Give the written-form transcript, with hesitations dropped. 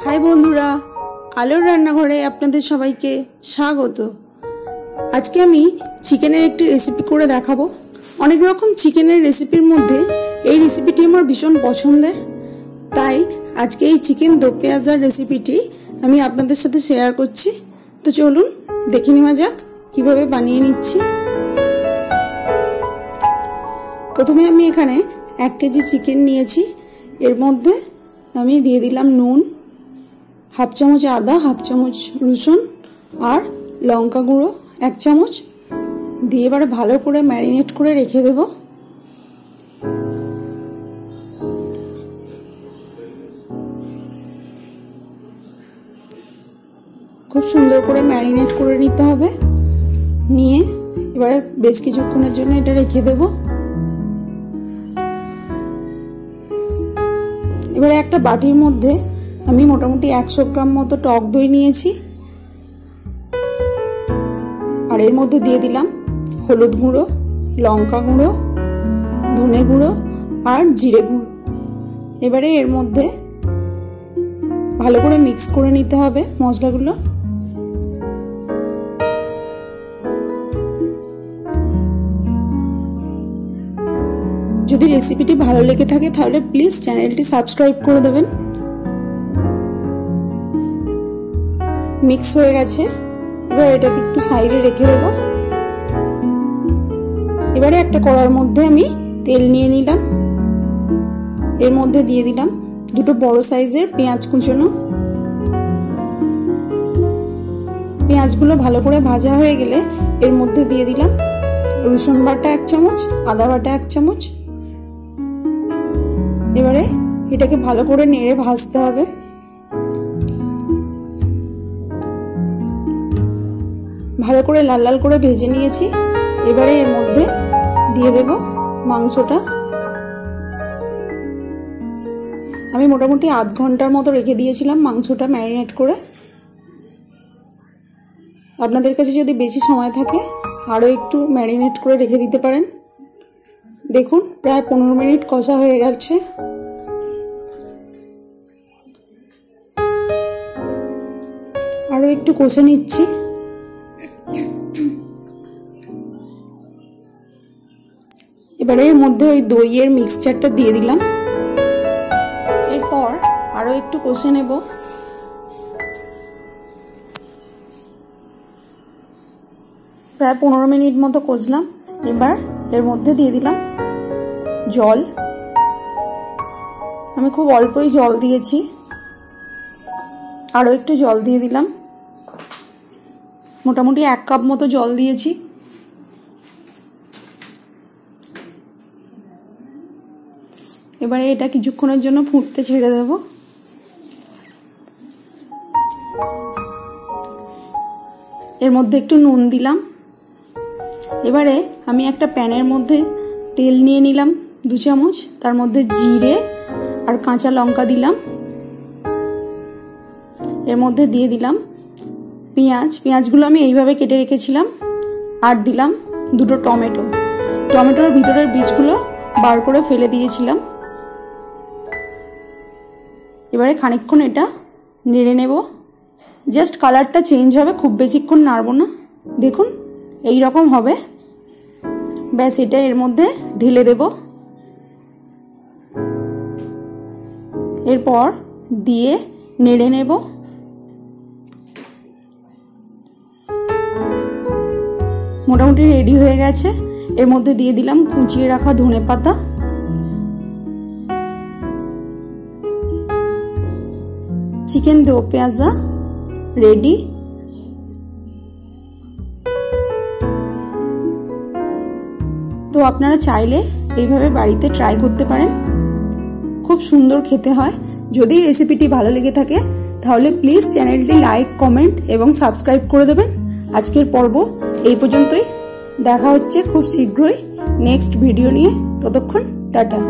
हाय बंधुरा आलोर रान्नाघरे आपनादेर सबाइके स्वागत। आज के आमी चिकेनेर एकटी रेसिपि करे देखाबो। अनेक रकम चिकेनेर रेसिपिर मध्य এই রেসিপিটি আমার ভীষণ পছন্দের, তাই আজকে এই চিকেন দো পেঁয়াজার রেসিপিটি আমি আপনাদের সাথে শেয়ার করছি। তো চলুন দেখে নেওয়া যাক কিভাবে বানিয়ে নিচ্ছি। প্রথমে আমি এখানে 1 কেজি চিকেন নিয়েছি। এর মধ্যে আমি দিয়ে দিলাম নুন, हाफ चामच आदा, हाफ चामच रसुन और लंका गुड़ो 1 चामच दिए एबारे भालो करे मैरिनेट करे रेखे देब। खूब सुंदर करे मैरिनेट करे निते होबे। निये एबारे बेश किछुक्षणेर जोन्नो एटा रेखे देब। एबारे एकटा बाटिर मध्य আমি মোটামুটি 100 গ্রাম মতো টক দই নিয়েছি আর এর মধ্যে দিয়ে দিলাম হলুদ গুঁড়ো, লঙ্কা গুঁড়ো, ধনে গুঁড়ো আর জিরে গুঁড়ো। এবারে এর মধ্যে ভালো করে মিক্স করে নিতে হবে মশলাগুলো। যদি রেসিপিটি ভালো লেগে থাকে তাহলে প্লিজ চ্যানেলটি সাবস্ক্রাইব করে দেবেন। मिक्स हो गेছে, এবার এটাকে একটু সাইডে রেখে দেব। এবারে একটা কড়ার মধ্যে আমি তেল নিয়ে নিলাম। এর মধ্যে দিয়ে দিলাম দুটো বড় সাইজের পেঁয়াজ কুচনো। পেঁয়াজগুলো ভালো করে ভাজা হয়ে গেলে এর মধ্যে দিয়ে দিলাম রসুন বাটা 1 চামচ, আদা বাটা 1 চামচ। এবারে এটাকে ভালো করে নেড়ে ভাজতে হবে। ভালো করে লাল লাল করে ভেজে নিয়েছি। এবারে এর মধ্যে দিয়ে দেব মাংসটা। আমি মোটামুটি আধ ঘন্টার মতো রেখে দিয়েছিলাম মাংসটা ম্যারিনেট করে। আপনাদের কাছে যদি বেশি সময় থাকে আরও একটু ম্যারিনেট করে রেখে দিতে পারেন। দেখুন প্রায় 15 মিনিট কষা হয়ে গেছে। আরও একটু কষে নিচ্ছি। এবারে এর মধ্যে ওই দইয়ের মিক্সচারটা দিয়ে দিলাম। এরপর আরো একটু কষে নেব। প্রায় 15 মিনিট মতো কষলাম। এবার এর মধ্যে দিয়ে দিলাম জল। আমি খুব অল্পই জল দিয়েছি, আরো একটু জল দিয়ে দিলাম। মোটামুটি 1 কাপ মতো জল দিয়েছি। এবারে এটা কিছুক্ষণের জন্য ফুটতে ছেড়ে দেব। এর মধ্যে একটু নুন দিলাম। এবারে আমি একটা প্যানের মধ্যে তেল নিয়ে নিলাম 2 চামচ, তার মধ্যে জিরে আর কাঁচা লঙ্কা দিলাম। এর মধ্যে দিয়ে দিলাম পেঁয়াজগুলো আমি এইভাবে কেটে রেখেছিলাম। আর দিলাম দুটো টমেটো। টমেটোর ভিতরের বীজগুলো বার করে ফেলে দিয়েছিলাম। এবারে খানিকক্ষণ এটা নেড়ে নেব। জাস্ট কালারটা চেঞ্জ হবে, খুব বেশিক্ষণ নাড়বো না। দেখুন এই রকম হবে। ব্যাস এটা এর মধ্যে ঢেলে দেব। এরপর দিয়ে নেড়ে নেব। মোটামুটি রেডি হয়ে গেছে। এর মধ্যে দিয়ে দিলাম কুচিয়ে রাখা ধনেপাতা। চিকেন দো পেঁয়াজা রেডি। তো আপনারা চাইলে এইভাবে বাড়িতে ট্রাই করতে পারেন, খুব সুন্দর খেতে হয়। যদি রেসিপিটি ভালো লেগে থাকে তাহলে প্লিজ চ্যানেলটি লাইক, কমেন্ট এবং সাবস্ক্রাইব করে দেবেন। আজকের পর্ব এই পর্যন্তই। দেখা হচ্ছে খুব শীঘ্রই নেক্সট ভিডিও নিয়ে। ততক্ষণ টাটা।